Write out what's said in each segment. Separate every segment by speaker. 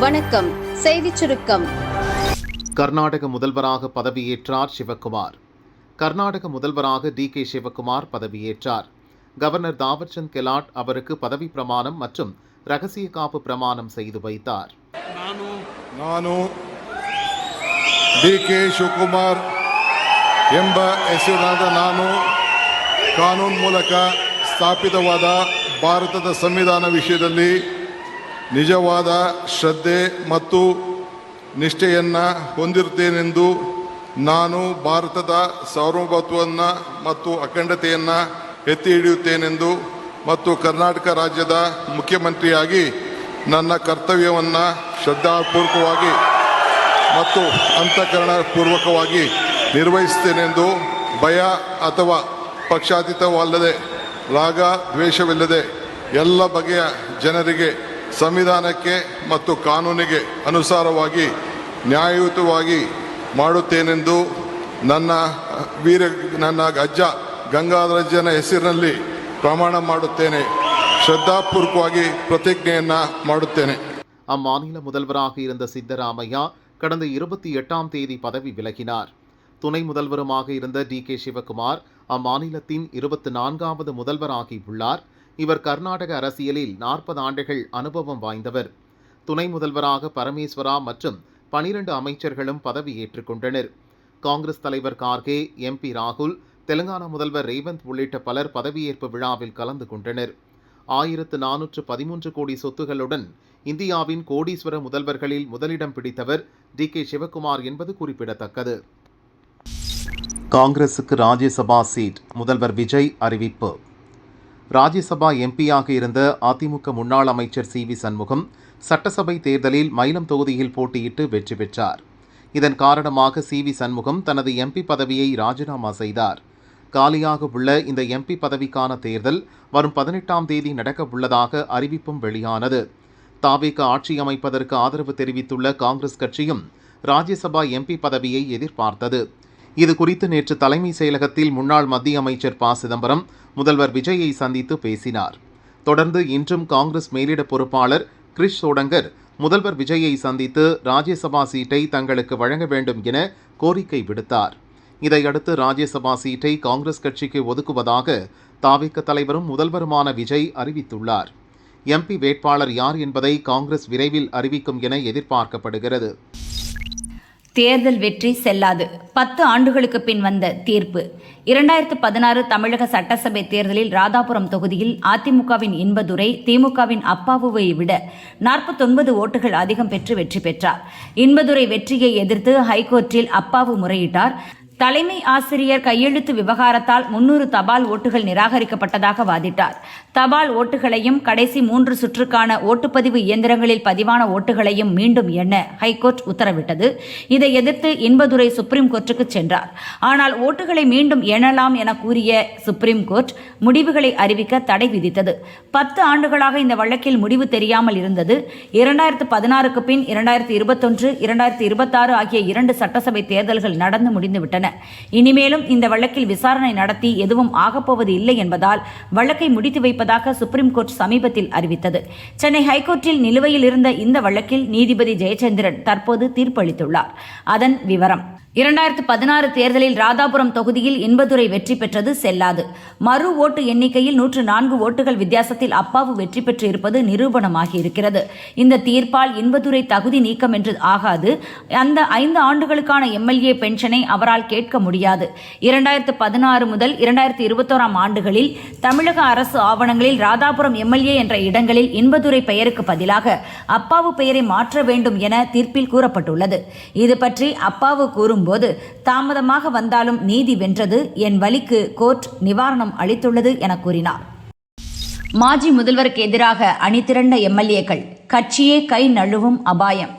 Speaker 1: வணக்கம். செய்திச் சுருக்கம்.
Speaker 2: கர்நாடக முதல்வராக பதவியேற்றார் சிவக்குமார். கர்நாடக முதல்வராக டி.கே. சிவக்குமார் பதவியேற்றார். கவர்னர் தாவர்சந்த் கெலாட் அவருக்கு பதவி பிரமாணம் மற்றும் ரகசிய காப்பு பிரமாணம் செய்து வைத்தார்.
Speaker 3: ನಾನು ಡಿ.ಕೆ. ಶಿವಕುಮಾರ್ ಎಂಬ ಹೆಸರಿನಾದ ನಾನು ಕಾನೂನು ಮೂಲಕ ಸ್ಥಾಪಿತವಾದ ಭಾರತದ ಸಂವಿಧಾನ ವಿಷಯದಲ್ಲಿ ನಿಜವಾದ ಶ್ರದ್ಧೆ ಮತ್ತು ನಿಷ್ಠೆಯನ್ನು ಹೊಂದಿರುತ್ತೇನೆಂದು ನಾನು ಭಾರತದ ಸಾರ್ವಭೌಮತ್ವವನ್ನು ಮತ್ತು ಅಖಂಡತೆಯನ್ನು ಎತ್ತಿ ಹಿಡಿಯುತ್ತೇನೆಂದು ಮತ್ತು ಕರ್ನಾಟಕ ರಾಜ್ಯದ ಮುಖ್ಯಮಂತ್ರಿಯಾಗಿ ನನ್ನ ಕರ್ತವ್ಯವನ್ನು ಶ್ರದ್ಧಾಪೂರ್ವಕವಾಗಿ ಮತ್ತು ಅಂತಃಕರಣಪೂರ್ವಕವಾಗಿ ನಿರ್ವಹಿಸುತ್ತೇನೆಂದು ಭಯ ಅಥವಾ ಪಕ್ಷಾತೀತವಲ್ಲದೆ ರಾಗ ದ್ವೇಷವಿಲ್ಲದೆ ಎಲ್ಲ ಬಗೆಯ ಜನರಿಗೆ ಸಂವಿಧಾನಕ್ಕೆ ಮತ್ತು ಕಾನೂನಿಗೆ ಅನುಸಾರವಾಗಿ ನ್ಯಾಯಯುತವಾಗಿ ಮಾಡುತ್ತೇನೆಂದು ನನ್ನ ಅಜ್ಜ ಗಂಗಾಧರಜ್ಜನ ಹೆಸರಿನಲ್ಲಿ ಪ್ರಮಾಣ ಮಾಡುತ್ತೇನೆ. ಶ್ರದ್ಧಾಪೂರ್ವಕವಾಗಿ ಪ್ರತಿಜ್ಞೆಯನ್ನು ಮಾಡುತ್ತೇನೆ.
Speaker 2: அம்மாநில முதல்வராக இருந்த சித்தராமையா கடந்த 28ஆம் தேதி பதவி விலகினார். துணை முதல்வருமாக இருந்த டி.கே. சிவக்குமார் அம்மாநிலத்தின் 24வது முதல்வராகியுள்ளார். இவர் கர்நாடக அரசியலில் 40 ஆண்டுகள் அனுபவம் வாய்ந்தவர். துணை முதல்வராக பரமேஸ்வரா மற்றும் 12 அமைச்சர்களும் பதவியேற்றுக் கொண்டனர். காங்கிரஸ் தலைவர் கார்கே, எம்பி ராகுல், தெலுங்கானா முதல்வர் ரேவந்த் உள்ளிட்ட பலர் பதவியேற்பு விழாவில் கலந்து கொண்டனர். 1413 கோடி சொத்துகளுடன் இந்தியாவின் கோடீஸ்வர முதல்வர்களில் முதலிடம் பிடித்தவர் டி.கே. சிவக்குமார் என்பது குறிப்பிடத்தக்கது. காங்கிரசுக்கு ராஜ்யசபா சீட், முதல்வர் விஜய் அறிவிப்பு. ராஜ்யசபா எம்பியாக இருந்த அதிமுக முன்னாள் அமைச்சர் சி.வி. சண்முகம் சட்டசபை தேர்தலில் மயிலம் தொகுதியில் போட்டியிட்டு வெற்றி பெற்றார். இதன் காரணமாக சி.வி. சண்முகம் தனது எம்பி பதவியை ராஜினாமா செய்தார். காலியாக உள்ள இந்த எம்பி பதவிக்கான தேர்தல் வரும் 18ஆம் தேதி நடக்க உள்ளதாக அறிவிப்பும் வெளியானது. தாவேக ஆட்சி அமைப்பதற்கு ஆதரவு தெரிவித்துள்ள காங்கிரஸ் கட்சியும் ராஜ்யசபா எம்பி பதவியை எதிர்பார்த்தது. இது குறித்து நேற்று தலைமை செயலகத்தில் முன்னாள் மத்திய அமைச்சர் ப. சிதம்பரம் முதல்வர் விஜயை சந்தித்து பேசினார். தொடர்ந்து இன்றும் காங்கிரஸ் மேலிட பொறுப்பாளர் கிரிஷ் சோடங்கர் முதல்வர் விஜயை சந்தித்து ராஜ்யசபா சீட்டை தங்களுக்கு வழங்க வேண்டும் என கோரிக்கை விடுத்தார். இதையடுத்து ராஜ்யசபா சீட்டை காங்கிரஸ் கட்சிக்கு ஒதுக்குவதாக தாவேக தலைவரும் முதல்வருமான விஜய் அறிவித்துள்ளார். எம்பி வேட்பாளர் யார் என்பதை காங்கிரஸ் விரைவில் அறிவிக்கும் என எதிர்பார்க்கப்படுகிறது.
Speaker 4: தேர்தல் வெற்றி செல்லாது. 10 ஆண்டுகளுக்கு பின் வந்த தீர்ப்பு. 2016 தமிழக சட்டசபை தேர்தலில் ராதாபுரம் தொகுதியில் அதிமுகவின் இன்பதுரை திமுகவின் அப்பாவுவை விட 49 ஓட்டுகள் அதிகம் பெற்று வெற்றி பெற்றார். இன்பதுரை வெற்றியை எதிர்த்து ஹைகோர்ட்டில் அப்பாவு முறையிட்டார். தலைமை ஆசிரியர் கையெழுத்து விவகாரத்தால் 300 தபால் ஓட்டுகள் நிராகரிக்கப்பட்டதாக வாதிட்டார். தபால் ஓட்டுகளையும் கடைசி 3 சுற்றுக்கான ஓட்டுப்பதிவு இயந்திரங்களில் பதிவான ஓட்டுகளையும் மீண்டும் எண்ண ஹைகோர்ட் உத்தரவிட்டது. இதை எதிர்த்து இன்பதுரை சுப்ரீம் கோர்ட்டுக்கு சென்றார். ஆனால் ஓட்டுகளை மீண்டும் எண்ணலாம் என கூறிய சுப்ரீம் கோர்ட் முடிவுகளை அறிவிக்க தடை விதித்தது. 10 ஆண்டுகளாக இந்த வழக்கில் முடிவு தெரியாமல் இருந்தது. 2016க்கு பின் 2021, 2026 ஆகிய 2 சட்டசபை தேர்தல்கள் நடந்து முடிந்துவிட்டன. இனிமேலும் இந்த வழக்கில் விசாரணை நடத்தி எதுவும் ஆகப்போவது இல்லை என்பதால் வழக்கை முடித்து வைப்பதாக சுப்ரீம் கோர்ட் சமீபத்தில் அறிவித்தது. சென்னை ஹைகோர்ட்டில் நிலுவையில் இருந்த இந்த வழக்கில் நீதிபதி ஜெயச்சந்திரன் தற்போது தீர்ப்பளித்துள்ளார். அதன் விவரம்: 2016 தேர்தலில் ராதாபுரம் தொகுதியில் இன்பதுரை வெற்றி பெற்றது செல்லாது. மறு ஓட்டு எண்ணிக்கையில் 104 ஓட்டுகள் வித்தியாசத்தில் அப்பாவு வெற்றி பெற்று இருப்பது நிரூபணமாகி இருக்கிறது. இந்த தீர்ப்பால் இன்பதுரை தகுதி நீக்கம் என்று ஆகாது. அந்த 5 ஆண்டுகளுக்கான எம்எல்ஏ பென்ஷனை அவரால் கேட்க முடியாது. 2016 முதல் 2021 ஆண்டுகளில் தமிழக அரசு ஆவணங்களில் ராதாபுரம் எம்எல்ஏ என்ற இடங்களில் இன்பதுரை பெயருக்கு பதிலாக அப்பாவு பெயரை மாற்ற வேண்டும் என தீர்ப்பில் கூறப்பட்டுள்ளது. இது பற்றி அப்பாவு கூறும் போது தாமதமாக வந்தாலும் நீதி வென்றது, என் வலிக்கு கோர்ட் நிவாரணம் அளித்துள்ளது என கூறினார். மாஜி முதல்வருக்கு எதிராக அணிதிரண்ட எம்எல்ஏக்கள், கட்சியே கை நழுவும் அபாயம்.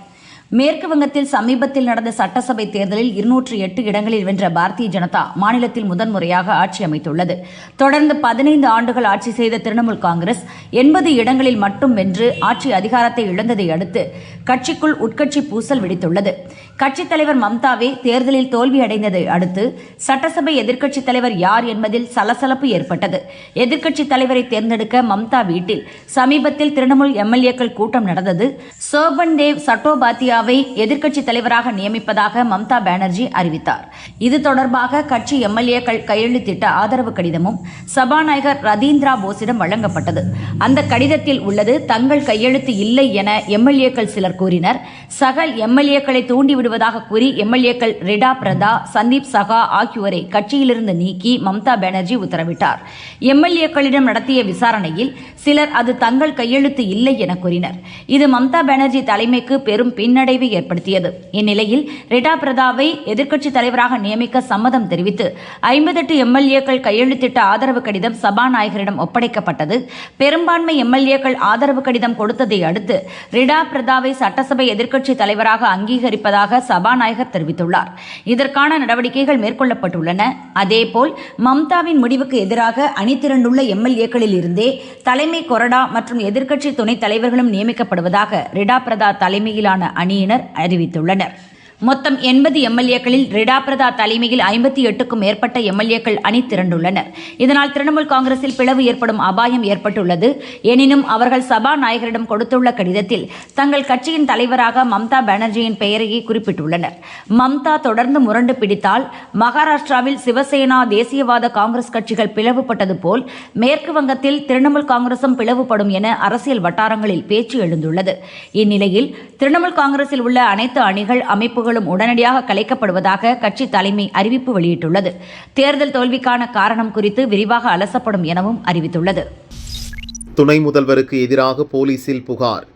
Speaker 4: மேற்கு வங்கத்தில் சமீபத்தில் நடந்த சட்டசபை தேர்தலில் 208 இடங்களில் வென்ற பாரதிய ஜனதா மாநிலத்தில் முதன்முறையாக ஆட்சி அமைத்துள்ளது. தொடர்ந்து 15 ஆண்டுகள் ஆட்சி செய்த திரிணாமுல் காங்கிரஸ் 80 இடங்களில் மட்டும் வென்று ஆட்சி அதிகாரத்தை இழந்ததை அடுத்து கட்சிக்குள் உட்கட்சி பூசல் வெடித்துள்ளது. கட்சித் தலைவர் மம்தாவே தேர்தலில் தோல்வியடைந்ததை அடுத்து சட்டசபை எதிர்க்கட்சித் தலைவர் யார் என்பதில் சலசலப்பு ஏற்பட்டது. எதிர்க்கட்சித் தலைவரை தேர்ந்தெடுக்க மம்தா வீட்டில் சமீபத்தில் திரிணாமுல் எம்எல்ஏக்கள் கூட்டம் நடந்தது. சோபன் தேவ் சட்டோபாத்தியாவை எதிர்க்கட்சித் தலைவராக நியமிப்பதாக மம்தா பானர்ஜி அறிவித்தார். இது தொடர்பாக கட்சி எம்எல்ஏக்கள் கையெழுத்திட்ட ஆதரவு கடிதமும் சபாநாயகர் ரதீந்திரா போஸிடம் வழங்கப்பட்டது. அந்த கடிதத்தில் உள்ளது தங்கள் கையெழுத்து இல்லை என எம்எல்ஏக்கள் சிலர் கூறினர். சகல் எம்எல்ஏக்களை தூண்டிவிடுவதாக கூறி எம்எல்ஏக்கள் ரிடா பிரதா, சந்தீப் சகா ஆகியோரை கட்சியிலிருந்து நீக்கி மம்தா பானர்ஜி உத்தரவிட்டார். எம்எல்ஏக்களிடம் நடத்திய விசாரணையில் சிலர் அது தங்கள் கையெழுத்து இல்லை என கூறினர். இது மம்தா பானர்ஜி தலைமைக்கு பெரும் பின்னடைவை ஏற்படுத்தியது. இந்நிலையில் ரிடா பிரதாவை எதிர்க்கட்சித் தலைவராக நியமிக்க சம்மதம் தெரிவித்து 58 எம்எல்ஏக்கள் கையெழுத்திட்ட ஆதரவு கடிதம் சபாநாயகரிடம் ஒப்படைக்கப்பட்டது. பெரும்பான்மை எம்எல்ஏக்கள் ஆதரவு கடிதம் கொடுத்ததை அடுத்து ரிடா பிரதாவை சட்டசபை எதிர்க்கட்சித் தலைவராக அங்கீகரிப்பதாக சபாநாயகர் தெரிவித்துள்ளார். இதற்கான நடவடிக்கைகள் மேற்கொள்ளப்பட்டுள்ளன. அதேபோல் மம்தாவின் முடிவுக்கு எதிராக அணிதிரண்டுள்ள எம்எல்ஏக்களில் இருந்தே தலைமை கொறடா மற்றும் எதிர்க்கட்சி துணைத் தலைவர்களும் நியமிக்கப்படுவதாக ரிடா பிரதா தலைமையிலான அணியினர் அறிவித்துள்ளனர். மொத்தம் 80 எம்எல்ஏக்களில் ரிடா பிரதா தலைமையில் 58க்கும் மேற்பட்ட எம்எல்ஏக்கள் அணி திரண்டுள்ளனர். இதனால் திரிணாமுல் காங்கிரஸில் பிளவு ஏற்படும் அபாயம் ஏற்பட்டுள்ளது. எனினும் அவர்கள் சபாநாயகரிடம் கொடுத்துள்ள கடிதத்தில் தங்கள் கட்சியின் தலைவராக மம்தா பானர்ஜியின் பெயரையே குறிப்பிட்டுள்ளனர். மம்தா தொடர்ந்து முரண்டு பிடித்தால் மகாராஷ்டிராவில் சிவசேனா, தேசியவாத காங்கிரஸ் கட்சிகள் பிளவுபட்டது போல் மேற்கு வங்கத்தில் திரிணாமுல் காங்கிரசும் பிளவுபடும் என அரசியல் வட்டாரங்களில் பேச்சு எழுந்துள்ளது. இந்நிலையில் திரிணாமுல் காங்கிரஸில் உள்ள அனைத்து அணிகள், அமைப்புகள் உடனடியாக கலைக்கப்படுவதாக கட்சி தலைமை அறிவிப்பு வெளியிட்டுள்ளது. தேர்தல் தோல்விக்கான காரணம் குறித்து விரிவாக அலசப்படும் எனவும் அறிவித்துள்ளது.
Speaker 2: துணை முதல்வருக்கு எதிராக போலீசில் புகார்,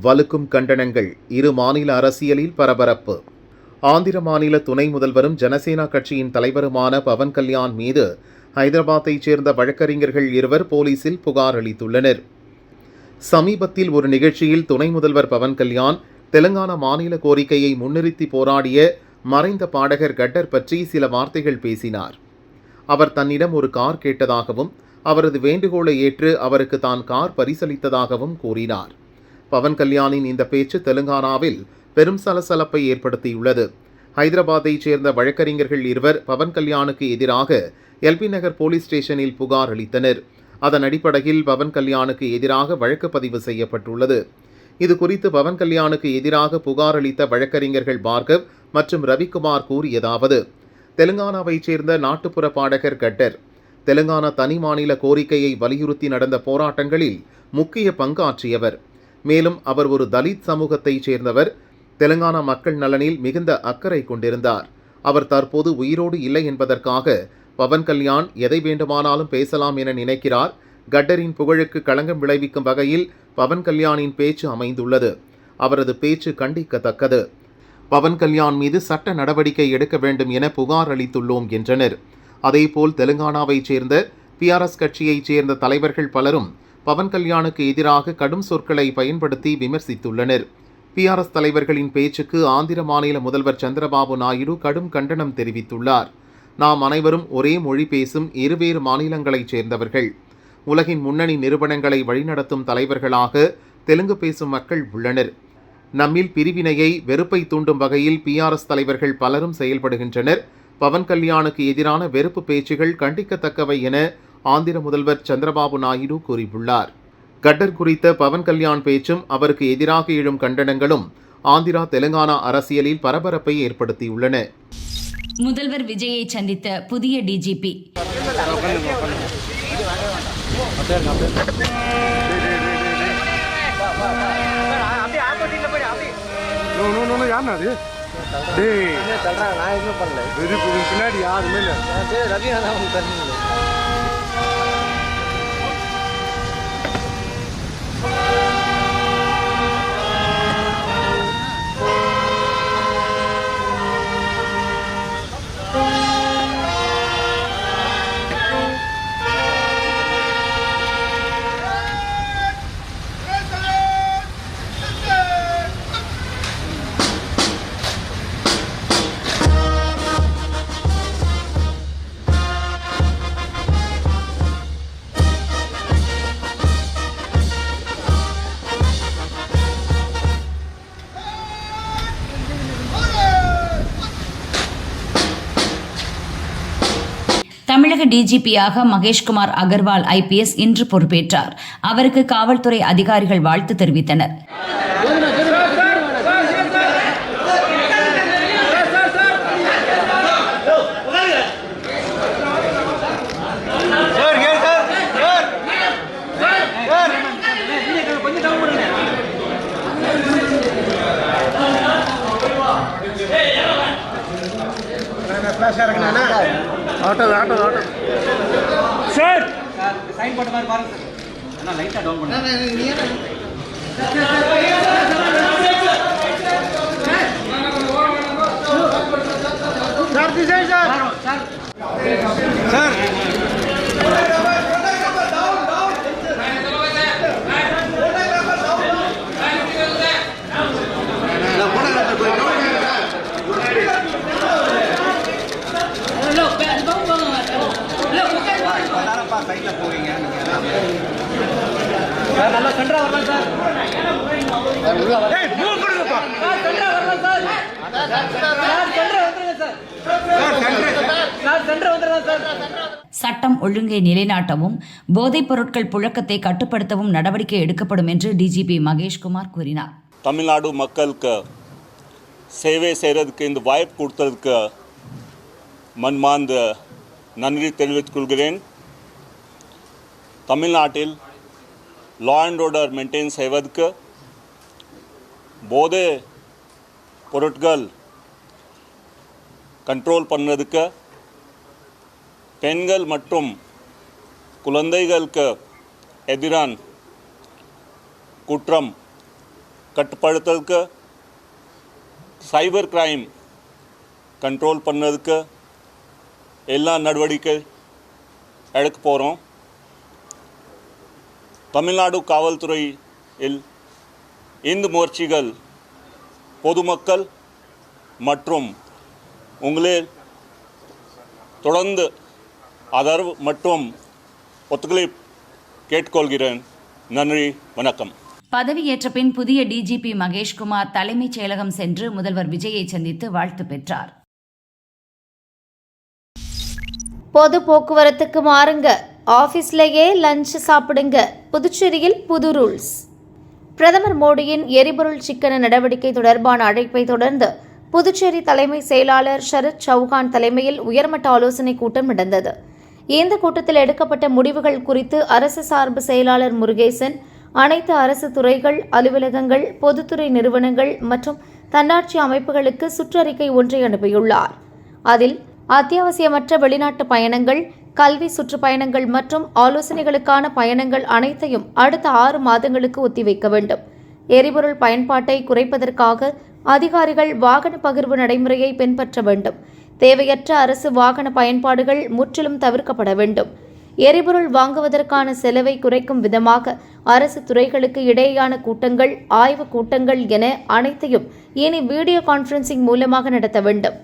Speaker 2: வலுக்கும் கண்டனங்கள், இரு மாநில அரசியலில் பரபரப்பு. ஆந்திர மாநில துணை முதல்வரும் ஜனசேனா கட்சியின் தலைவருமான பவன் கல்யாண் மீது ஹைதராபாத்தைச் சேர்ந்த வழக்கறிஞர்கள் 2 போலீசில் புகார் அளித்துள்ளனர். சமீபத்தில் ஒரு நிகழ்ச்சியில் துணை முதல்வர் பவன் கல்யாண் தெலுங்கானா மாநில கோரிக்கையை முன்னிறுத்தி போராடிய மறைந்த பாடகர் கட்டர் பற்றி சில வார்த்தைகள் பேசினார். அவர் தன்னிடம் ஒரு கார் கேட்டதாகவும் அவரது வேண்டுகோளை ஏற்று அவருக்கு தான் கார் பரிசளித்ததாகவும் கூறினார். பவன் கல்யாணின் இந்த பேச்சு தெலுங்கானாவில் பெரும் சலசலப்பை ஏற்படுத்தியுள்ளது. ஹைதராபாத்தைச் சேர்ந்த வழக்கறிஞர்கள் 2 பவன் கல்யாணுக்கு எதிராக எல்பி நகர் போலீஸ் ஸ்டேஷனில் புகார் அளித்தனர். அதன் அடிப்படையில் பவன் கல்யாணுக்கு எதிராக வழக்கு பதிவு செய்யப்பட்டுள்ளது. இது குறித்து பவன் கல்யாணுக்கு எதிராக புகார் அளித்த வழக்கறிஞர்கள் பார்கவ் மற்றும் ரவிக்குமார் கூறியதாவது: தெலுங்கானாவைச் சேர்ந்த நாட்டுப்புற பாடகர் கட்டர் தெலுங்கானா தனி மாநில கோரிக்கையை வலியுறுத்தி நடந்த போராட்டங்களில் முக்கிய பங்காற்றியவர். மேலும் அவர் ஒரு தலித் சமூகத்தைச் சேர்ந்தவர். தெலுங்கானா மக்கள் நலனில் மிகுந்த அக்கறை கொண்டிருந்தார். அவர் தற்போது உயிரோடு இல்லை என்பதற்காக பவன் கல்யாண் எதை வேண்டுமானாலும் பேசலாம் என நினைக்கிறார். கட்டரின் புகழுக்கு களங்கம் விளைவிக்கும் வகையில் பவன் கல்யாணின் பேச்சு அமைந்துள்ளது. அவரது பேச்சு கண்டிக்கத்தக்கது. பவன் கல்யாண் மீது சட்ட நடவடிக்கை எடுக்க வேண்டும் என புகார் அளித்துள்ளோம் என்றனர். அதேபோல் தெலுங்கானாவைச் சேர்ந்த பிஆர்எஸ் கட்சியைச் சேர்ந்த தலைவர்கள் பலரும் பவன் கல்யாணுக்கு எதிராக கடும் சொற்களை பயன்படுத்தி விமர்சித்துள்ளனர். பிஆர்எஸ் தலைவர்களின் பேச்சுக்கு ஆந்திர மாநில முதல்வர் சந்திரபாபு நாயுடு கடும் கண்டனம் தெரிவித்துள்ளார். நாம் அனைவரும் ஒரே மொழி பேசும் இருவேறு மாநிலங்களைச் சேர்ந்தவர்கள். உலகின் முன்னணி நிறுவனங்களை வழிநடத்தும் தலைவர்களாக தெலுங்கு பேசும் மக்கள் உள்ளனர். நம்மில் பிரிவினையை, வெறுப்பை தூண்டும் வகையில் பிஆர்எஸ் தலைவர்கள் பலரும் செயல்படுகின்றனர். பவன் கல்யாணுக்கு எதிரான வெறுப்பு பேச்சுகள் கண்டிக்கத்தக்கவை என ஆந்திர முதல்வர் சந்திரபாபு நாயுடு கூறியுள்ளார். கட்டர் குறித்த பவன் கல்யாண் பேச்சும் அவருக்கு எதிராக எழும் கண்டனங்களும் ஆந்திரா, தெலுங்கானா அரசியலில் பரபரப்பை ஏற்படுத்தியுள்ளன.
Speaker 4: முதல்வர் விஜயை சந்தித்த புதிய டிஜிபி.
Speaker 5: பின்னாடி யாருமே
Speaker 4: தமிழக டிஜிபியாக மகேஷ்குமார் அகர்வால் IPS இன்று பொறுப்பேற்றார். அவருக்கு காவல்துறை அதிகாரிகள் வாழ்த்து தெரிவித்தனர்.
Speaker 5: ஆட்டோ
Speaker 6: சார் சைன் போட்ட மாதிரி பாருங்க சார். அண்ணா லைட்டா டவுன் பண்ணுங்க.
Speaker 5: சார் டிசைன் சார் சார்
Speaker 6: சைட்ல போறீங்க சார். நல்லா சென்டரா வரலாம் சார்.
Speaker 5: ஏய் மூவ் பண்ணுங்கப்பா
Speaker 6: சார் சென்டரா வரலாம் சார். சார் சென்டரா வந்துருங்க சார். சார் சென்டரா வந்துருங்க சார்.
Speaker 4: சட்டம் ஒழுங்கை நிலைநாட்டவும் போதைப் பொருட்கள் புழக்கத்தை கட்டுப்படுத்தவும் நடவடிக்கை எடுக்கப்படும் என்று டிஜிபி மகேஷ்குமார் கூறினார்.
Speaker 7: தமிழ்நாடு மக்களுக்கு சேவை செய்கிறதுக்கு இந்த வாய்ப்பு கொடுத்ததுக்கு மன்மார்ந்த நன்றி தெரிவித்துக் கொள்கிறேன். தமிழ்நாட்டில் லா அண்ட் ஆர்டர் மெயின்டைன் செய்வதற்கு போதை பொருட்கள் கண்ட்ரோல் பண்ணுறதுக்கு பெண்கள் மற்றும் குழந்தைகளுக்கு எதிரான குற்றம் கட்டுப்படுத்துறதுக்கு சைபர் கிரைம் கண்ட்ரோல் பண்ணுறதுக்கு எல்லா நடவடிக்கை எடுக்க போகிறோம். தமிழ்நாடு காவல்துறையில் இந்த முயற்சிகள் பொதுமக்கள் மற்றும் உங்களே தொடர்ந்து ஆதரவு மற்றும் ஒத்துழைப்பு கேட்டுக்கொள்கிறேன். நன்றி, வணக்கம்.
Speaker 4: பதவியேற்ற பின் புதிய டிஜிபி மகேஷ்குமார் தலைமைச் செயலகம் சென்று முதல்வர் விஜயை சந்தித்து வாழ்த்து பெற்றார்.
Speaker 1: பொது போக்குவரத்துக்கு மாறுங்க, ஆபீஸ்லயே லஞ்ச் சாப்பிடுங்க. புதுச்சேரியில் புது ரூல்ஸ். பிரதமர் மோடியின் எரிபொருள் சிக்கன நடவடிக்கை தொடர்பான அழைப்பை தொடர்ந்து புதுச்சேரி தலைமை செயலாளர் ஷரத் சௌஹான் தலைமையில் உயர்மட்ட ஆலோசனைக் கூட்டம் நடந்தது. இந்த கூட்டத்தில் எடுக்கப்பட்ட முடிவுகள் குறித்து அரசு சார்பு செயலாளர் முருகேசன் அனைத்து அரசு துறைகள், அலுவலகங்கள், பொதுத்துறை நிறுவனங்கள் மற்றும் தன்னாட்சி அமைப்புகளுக்கு சுற்றறிக்கை ஒன்றை அனுப்பியுள்ளார். அதில் அத்தியாவசியமற்ற வெளிநாட்டு பயணங்கள், கல்வி சுற்றுப்பயணங்கள் மற்றும் ஆலோசனைகளுக்கான பயணங்கள் அனைத்தையும் அடுத்த 6 மாதங்களுக்கு ஒத்திவைக்க வேண்டும். எரிபொருள் பயன்பாட்டை குறைப்பதற்காக அதிகாரிகள் வாகன பகிர்வு நடைமுறையை பின்பற்ற வேண்டும். தேவையற்ற அரசு வாகன பயன்பாடுகள் முற்றிலும் தவிர்க்கப்பட வேண்டும். எரிபொருள் வாங்குவதற்கான செலவை குறைக்கும் விதமாக அரசு துறைகளுக்கு இடையேயான கூட்டங்கள், ஆய்வுக் கூட்டங்கள் என அனைத்தையும் இனி வீடியோ கான்பரன்சிங் மூலமாக நடத்த வேண்டும்.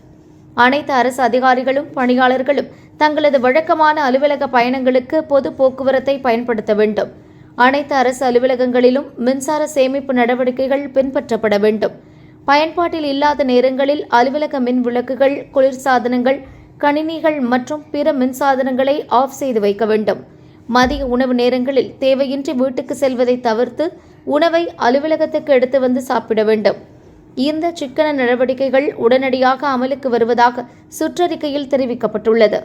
Speaker 1: அனைத்து அரசு அதிகாரிகளும் பணியாளர்களும் தங்களது வழக்கமான அலுவலக பயணங்களுக்கு பொது போக்குவரத்தை பயன்படுத்த வேண்டும். அனைத்து அரசு அலுவலகங்களிலும் மின்சார சேமிப்பு நடவடிக்கைகள் பின்பற்றப்பட வேண்டும். பயன்பாட்டில் இல்லாத நேரங்களில் அலுவலக மின் விளக்குகள், குளிர்சாதனங்கள், கணினிகள் மற்றும் பிற மின்சாதனங்களை ஆஃப் செய்து வைக்க வேண்டும். மதிய உணவு நேரங்களில் தேவையின்றி வீட்டுக்கு செல்வதை தவிர்த்து உணவை அலுவலகத்துக்கு எடுத்து வந்து சாப்பிட வேண்டும். இந்த சிக்கன நடவடிக்கைகள் உடனடியாக அமலுக்கு வருவதாக சுற்றறிக்கையில் தெரிவிக்கப்பட்டுள்ளது.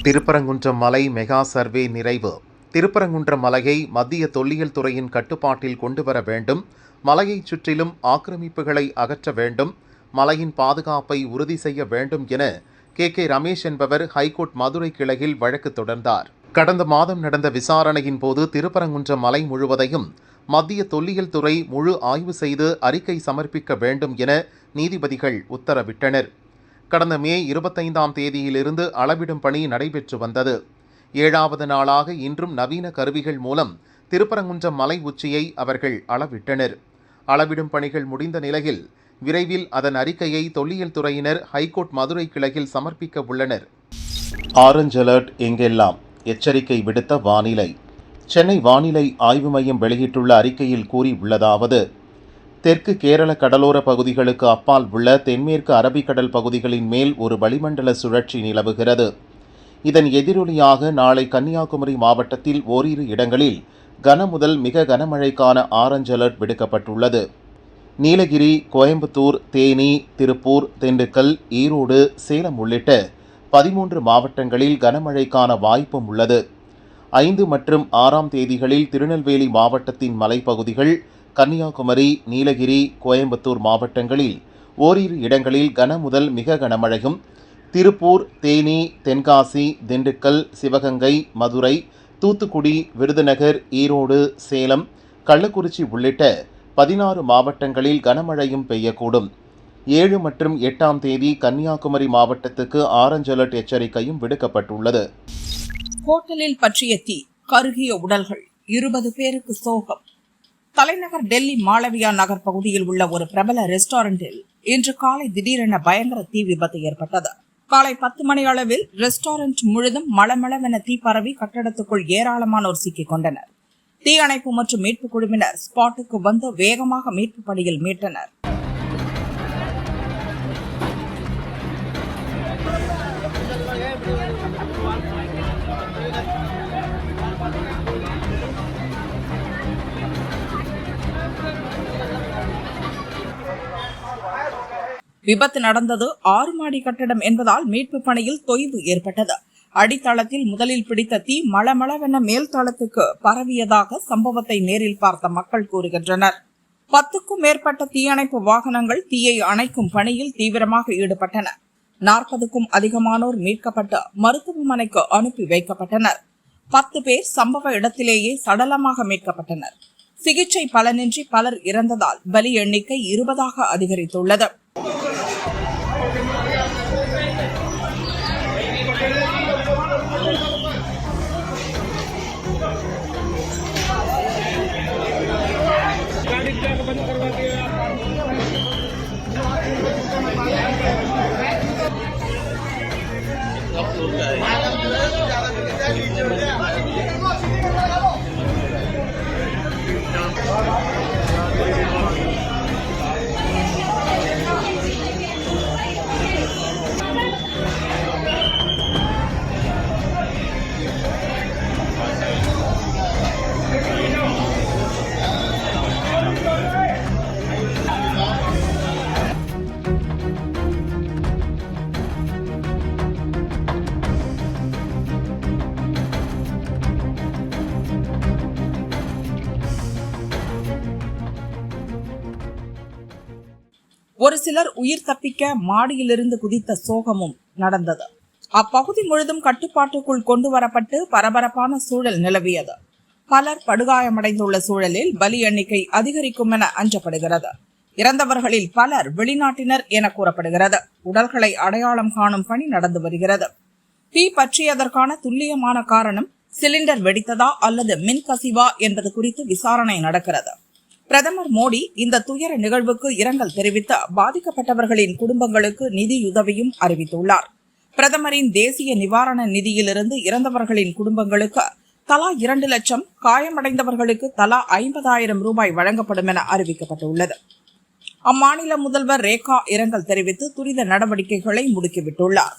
Speaker 2: திருப்பரங்குன்றம் மலை மெகா சர்வே நிறைவு. திருப்பரங்குன்றம் மலையை மத்திய தொல்லியல் துறையின் கட்டுப்பாட்டில் கொண்டுவர வேண்டும். மலையைச் சுற்றிலும் ஆக்கிரமிப்புகளை அகற்ற வேண்டும். மலையின் பாதுகாப்பை உறுதி செய்ய வேண்டும் என கே ரமேஷ் என்பவர் ஹைகோர்ட் மதுரை கிளையில் வழக்கு தொடர்ந்தார். கடந்த மாதம் நடந்த விசாரணையின் போது திருப்பரங்குன்றம் மலை முழுவதையும் மத்திய தொல்லியல் துறை முழு ஆய்வு செய்து அறிக்கை சமர்ப்பிக்க வேண்டும் என நீதிபதிகள் உத்தரவிட்டனர். கடந்த மே 25ஆம் தேதியிலிருந்து அளவிடும் பணி நடைபெற்று வந்தது. 7வது நாளாக இன்றும் நவீன கருவிகள் மூலம் திருப்பரங்குன்றம் மலை உச்சியை அவர்கள் அளவிட்டனர். அளவிடும் பணிகள் முடிந்த நிலையில் விரைவில் அதன் அறிக்கையை தொல்லியல் துறையினர் ஹைகோர்ட் மதுரை கிளையில் சமர்ப்பிக்க உள்ளனர். ஆரஞ்ச் அலர்ட் எங்கெல்லாம், எச்சரிக்கை விடுத்த வானிலை. சென்னை வானிலை ஆய்வு மையம் வெளியிட்டுள்ள அறிக்கையில் கூறியுள்ளதாவது: தெற்கு கேரள கடலோர பகுதிகளுக்கு அப்பால் உள்ள தென்மேற்கு அரபிக்கடல் பகுதிகளின் மேல் ஒரு வளிமண்டல சுழற்சி நிலவுகிறது. இதன் எதிரொலியாக நாளை கன்னியாகுமரி மாவட்டத்தில் ஓரிரு இடங்களில் கன முதல் மிக கனமழைக்கான ஆரஞ்ச் அலர்ட் விடுக்கப்பட்டுள்ளது. நீலகிரி, கோயம்புத்தூர், தேனி, திருப்பூர், திண்டுக்கல், ஈரோடு, சேலம் உள்ளிட்ட 13 மாவட்டங்களில் கனமழைக்கான வாய்ப்பும் உள்ளது. 5 மற்றும் 6ஆம் தேதிகளில் திருநெல்வேலி மாவட்டத்தின் மலைப்பகுதிகள், கன்னியாகுமரி, நீலகிரி, கோயம்புத்தூர் மாவட்டங்களில் ஓரிரு இடங்களில் கன முதல் மிக கனமழையும், திருப்பூர், தேனி, தென்காசி, திண்டுக்கல், சிவகங்கை, மதுரை, தூத்துக்குடி, விருதுநகர், ஈரோடு, சேலம், கள்ளக்குறிச்சி உள்ளிட்ட 16 மாவட்டங்களில் கனமழையும் பெய்யக்கூடும். 7 மற்றும் 8ஆம் தேதி கன்னியாகுமரி மாவட்டத்துக்கு ஆரஞ்ச் அலர்ட் எச்சரிக்கையும் விடுக்கப்பட்டுள்ளது.
Speaker 8: ஹோட்டலில் பற்றிய தீ, கருகிய உடல்கள், 20 பேருக்கு சோகம். தலைநகர் டெல்லி மாளவியா நகர் பகுதியில் உள்ள ஒரு பிரபல ரெஸ்டாரண்டில் இன்று காலை திடீரென பயங்கர தீ விபத்து ஏற்பட்டது. காலை 10 மணி அளவில் ரெஸ்டாரண்ட் முழுதும் மளமளவென தீ பரவி கட்டடத்துக்குள் ஏராளமானோர் சிக்கிக் கொண்டனர். தீயணைப்பு மற்றும் மீட்பு குழுவினர் ஸ்பாட்டுக்கு வந்து வேகமாக மீட்பு பணியில் மீட்டனர். விபத்து நடந்தது 6 மாடி கட்டடம் என்பதால் மீட்பு பணியில் தொய்வு ஏற்பட்டது. அடித்தளத்தில் முதலில் பிடித்த தீ மளமளவென மேல்தளத்துக்கு பரவியதாக சம்பவத்தை நேரில் பார்த்த மக்கள் கூறுகின்றனர். 10க்கும் மேற்பட்ட தீயணைப்பு வாகனங்கள் தீயை அணைக்கும் பணியில் தீவிரமாக ஈடுபட்டன. 40க்கும் அதிகமானோர் மீட்கப்பட்டு மருத்துவமனைக்கு அனுப்பி வைக்கப்பட்டனர். 10 பேர் சம்பவ இடத்திலேயே சடலமாக மீட்கப்பட்டனர். சிகிச்சை பலனின்றி பலர் இறந்ததால் பலி எண்ணிக்கை 20ஆக அதிகரித்துள்ளது. ஒரு சிலர் உயிர் தப்பிக்க மாடியிலிருந்து குதித்த சோகமும் நடந்தது. அப்பகுதி முழுதும் கட்டுப்பாட்டுக்குள் கொண்டு வரப்பட்டு பரபரப்பான சூழல் நிலவியது. பலர் படுகாயமடைந்துள்ள சூழலில் பலி எண்ணிக்கை அதிகரிக்கும் என அஞ்சப்படுகிறது. இறந்தவர்களில் பலர் வெளிநாட்டினர் என கூறப்படுகிறது. உடல்களை அடையாளம் காணும் பணி நடந்து வருகிறது. தீ பற்றியதற்கான துல்லியமான காரணம் சிலிண்டர் வெடித்ததா அல்லது மின்கசிவா என்பது குறித்து விசாரணை நடக்கிறது. பிரதமர் மோடி இந்த துயர நிகழ்வுக்கு இரங்கல் தெரிவித்து பாதிக்கப்பட்டவர்களின் குடும்பங்களுக்கு நிதியுதவியும் அறிவித்துள்ளார். பிரதமரின் தேசிய நிவாரண நிதியிலிருந்து இறந்தவர்களின் குடும்பங்களுக்கு தலா 2 லட்சம், காயமடைந்தவர்களுக்கு தலா 50,000 ரூபாய் வழங்கப்படும் என அறிவிக்கப்பட்டுள்ளது. அம்மாநில முதல்வர் ரேகா இரங்கல் தெரிவித்து துரித நடவடிக்கைகளை முடுக்கிவிட்டுள்ளார்.